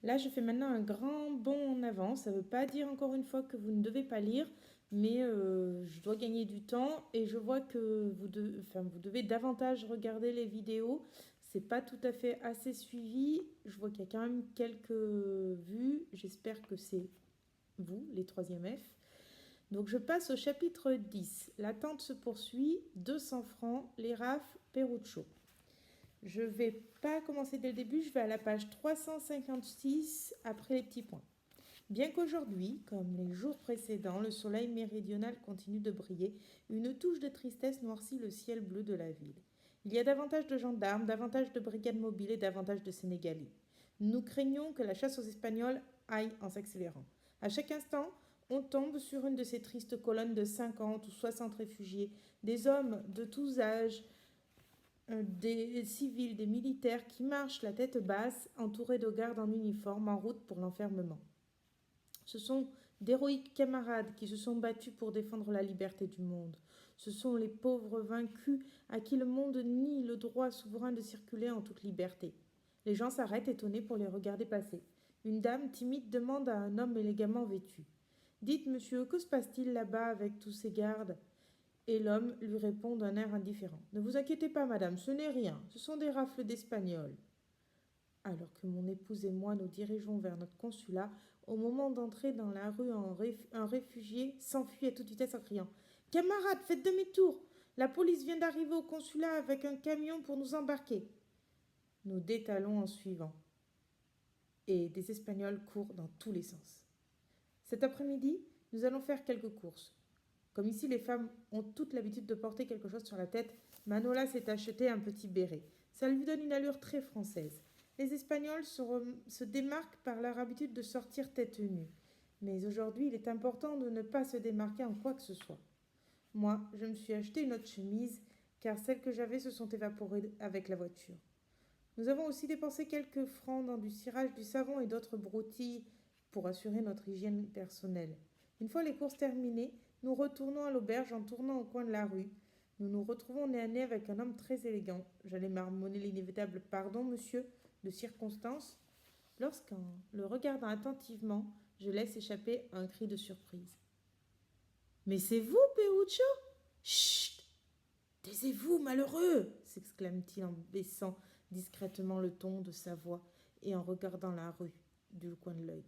Là, je fais maintenant un grand bond en avant. Ça ne veut pas dire encore une fois que vous ne devez pas lire, mais je dois gagner du temps et je vois que vous devez davantage regarder les vidéos. C'est pas tout à fait assez suivi. Je vois qu'il y a quand même quelques vues. J'espère que c'est vous, les troisième F. Donc je passe au chapitre 10. L'attente se poursuit. 200 francs, les rafles, Peruccio. Je vais pas commencer dès le début, je vais à la page 356 après les petits points. Bien qu'aujourd'hui, comme les jours précédents, le soleil méridional continue de briller, une touche de tristesse noircit le ciel bleu de la ville. Il y a davantage de gendarmes, davantage de brigades mobiles et davantage de Sénégalais. Nous craignons que la chasse aux Espagnols aille en s'accélérant. À chaque instant, on tombe sur une de ces tristes colonnes de 50 ou 60 réfugiés, des hommes de tous âges, des civils, des militaires qui marchent la tête basse, entourés de gardes en uniforme, en route pour l'enfermement. Ce sont d'héroïques camarades qui se sont battus pour défendre la liberté du monde. Ce sont les pauvres vaincus à qui le monde nie le droit souverain de circuler en toute liberté. Les gens s'arrêtent étonnés pour les regarder passer. Une dame timide demande à un homme élégamment vêtu: Dites, monsieur, que se passe-t-il là-bas avec tous ces gardes? Et l'homme lui répond d'un air indifférent: Ne vous inquiétez pas, madame, ce n'est rien, ce sont des rafles d'Espagnols. Alors que mon épouse et moi nous dirigeons vers notre consulat, au moment d'entrer dans la rue, un réfugié s'enfuit à toute vitesse en criant: Camarades, faites demi-tour! La police vient d'arriver au consulat avec un camion pour nous embarquer. Nous détalons en suivant, et des Espagnols courent dans tous les sens. Cet après-midi, nous allons faire quelques courses. Comme ici les femmes ont toute l'habitude de porter quelque chose sur la tête, Manola s'est acheté un petit béret. Ça lui donne une allure très française. Les Espagnols se démarquent par leur habitude de sortir tête nue. Mais aujourd'hui, il est important de ne pas se démarquer en quoi que ce soit. Moi, je me suis acheté une autre chemise, car celles que j'avais se sont évaporées avec la voiture. Nous avons aussi dépensé quelques francs dans du cirage, du savon et d'autres broutilles pour assurer notre hygiène personnelle. Une fois les courses terminées, nous retournons à l'auberge en tournant au coin de la rue. Nous nous retrouvons nez à nez avec un homme très élégant. J'allais marmonner l'inévitable pardon, monsieur, de circonstance, lorsqu'en le regardant attentivement, je laisse échapper un cri de surprise. Mais c'est vous, Peruccio? Chut! Taisez-vous, malheureux! S'exclame-t-il en baissant discrètement le ton de sa voix et en regardant la rue du coin de l'œil.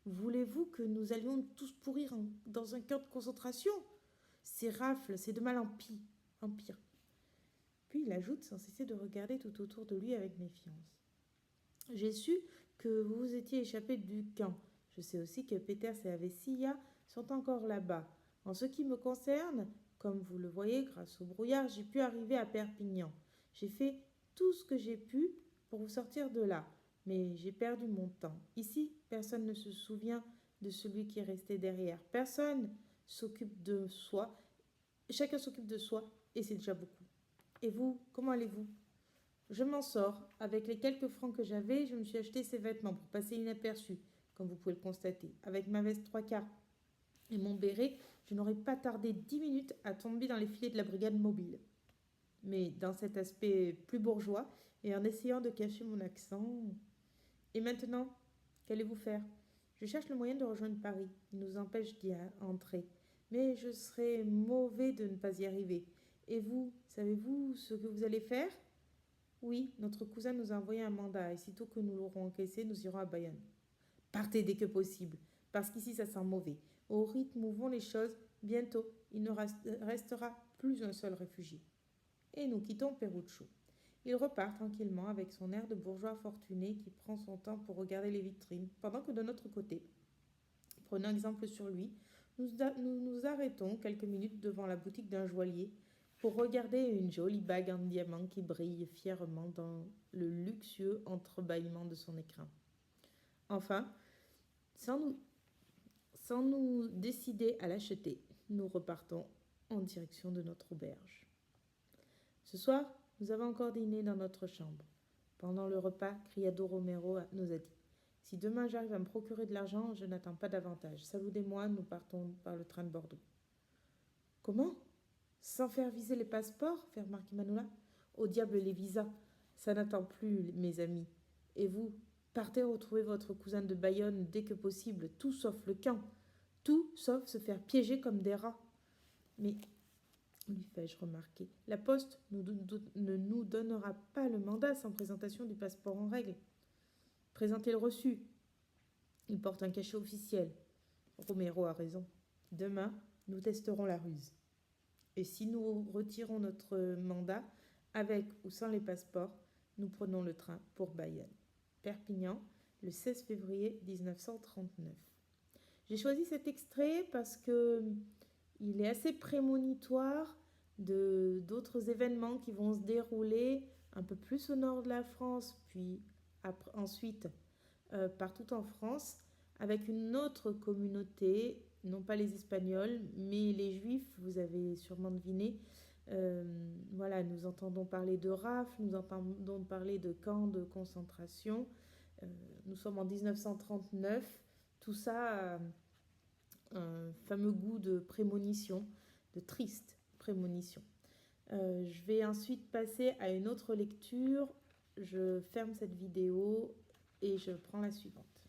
Voulez-vous que nous allions tous pourrir dans un camp de concentration? Ces rafles, c'est de mal en pire. Puis il ajoute sans cesser de regarder tout autour de lui avec méfiance. J'ai su que vous vous étiez échappé du camp. Je sais aussi que Peters et Avesilla sont encore là-bas. En ce qui me concerne, comme vous le voyez, grâce au brouillard, j'ai pu arriver à Perpignan. J'ai fait tout ce que j'ai pu pour vous sortir de là, mais j'ai perdu mon temps. Ici, personne ne se souvient de celui qui est resté derrière. Personne s'occupe de soi. Chacun s'occupe de soi, et c'est déjà beaucoup. Et vous, comment allez-vous? Je m'en sors. Avec les quelques francs que j'avais, je me suis acheté ces vêtements pour passer inaperçu, comme vous pouvez le constater. Avec ma veste 3/4 et mon béret, je n'aurais pas tardé 10 minutes à tomber dans les filets de la brigade mobile. Mais dans cet aspect plus bourgeois, et en essayant de cacher mon accent... Et maintenant, qu'allez-vous faire? Je cherche le moyen de rejoindre Paris. Il nous empêche d'y entrer. Mais je serais mauvais de ne pas y arriver. Et vous, savez-vous ce que vous allez faire? Oui, notre cousin nous a envoyé un mandat et sitôt que nous l'aurons encaissé, nous irons à Bayonne. Partez dès que possible, parce qu'ici ça sent mauvais. Au rythme où vont les choses, bientôt il ne restera plus un seul réfugié. Et nous quittons Peruccio. Il repart tranquillement avec son air de bourgeois fortuné qui prend son temps pour regarder les vitrines, pendant que de notre côté, prenant exemple sur lui, nous arrêtons quelques minutes devant la boutique d'un joaillier pour regarder une jolie bague en diamant qui brille fièrement dans le luxueux entrebâillement de son écrin. Enfin, sans nous, sans nous décider à l'acheter, nous repartons en direction de notre auberge. Ce soir, nous avons encore dîné dans notre chambre. Pendant le repas, Criado Romero nous a dit: Si demain j'arrive à me procurer de l'argent, je n'attends pas davantage. Salut et moi, nous partons par le train de Bordeaux. Comment? Sans faire viser les passeports? Fait remarquer Manola. Au diable les visas. Ça n'attend plus, mes amis. Et vous, Partez retrouver votre cousin de Bayonne dès que possible, tout sauf le camp. Tout sauf se faire piéger comme des rats. Mais, lui fais-je remarquer, la poste ne nous donnera pas le mandat sans présentation du passeport en règle. Présentez le reçu. Il porte un cachet officiel. Romero a raison. Demain, nous testerons la ruse. Et si nous retirons notre mandat, avec ou sans les passeports, nous prenons le train pour Bayonne. Perpignan, le 16 février 1939. J'ai choisi cet extrait parce que il est assez prémonitoire d'autres événements qui vont se dérouler un peu plus au nord de la France, puis ensuite partout en France, avec une autre communauté, non pas les Espagnols, mais les Juifs, vous avez sûrement deviné. Voilà, nous entendons parler de rafles, nous entendons parler de camps de concentration. Nous sommes en 1939, tout ça a un fameux goût de prémonition, de triste prémonition. Je vais ensuite passer à une autre lecture. Je ferme cette vidéo et je prends la suivante.